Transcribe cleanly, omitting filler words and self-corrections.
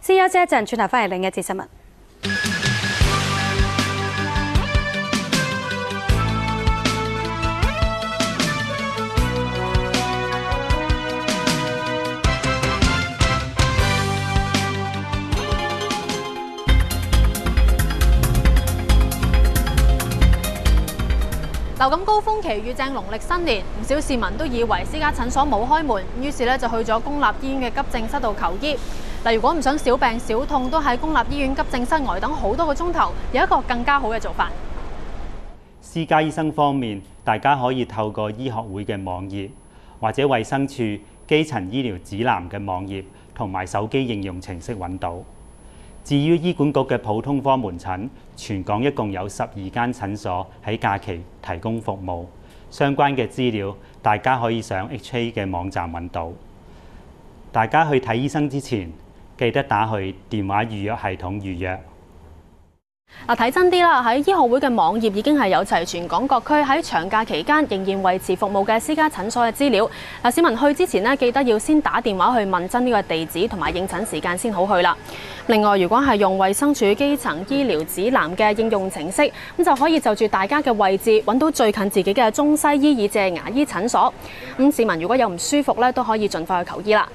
先休息一陣，轉頭翻嚟另一節新聞。流感高峰期遇正農曆新年，唔少市民都以為私家診所冇開門，於是咧就去咗公立醫院嘅急症室度求醫。嗱，如果唔想小病小痛都喺公立醫院急症室呆等好多個鐘頭，有一個更加好嘅做法。私家醫生方面，大家可以透過醫學會嘅網頁，或者衛生署基層醫療指南嘅網頁同埋手機應用程式揾到。至於醫管局嘅普通科門診，全港一共有12間診所喺假期提供服務。相關嘅資料，大家可以上 HA 嘅網站揾到。大家去睇醫生之前，記得打去電話預約系統預約。嗱，睇真啲啦，喺醫學會嘅網頁已經係有齊全港各區喺長假期間仍然維持服務嘅私家診所嘅資料。嗱，市民去之前呢，記得要先打電話去問真呢個地址同埋應診時間先好去啦。另外，如果係用衛生署基層醫療指南嘅應用程式，咁就可以就住大家嘅位置揾到最近自己嘅中西醫以至牙醫診所。咁市民如果有唔舒服咧，都可以盡快去求醫啦。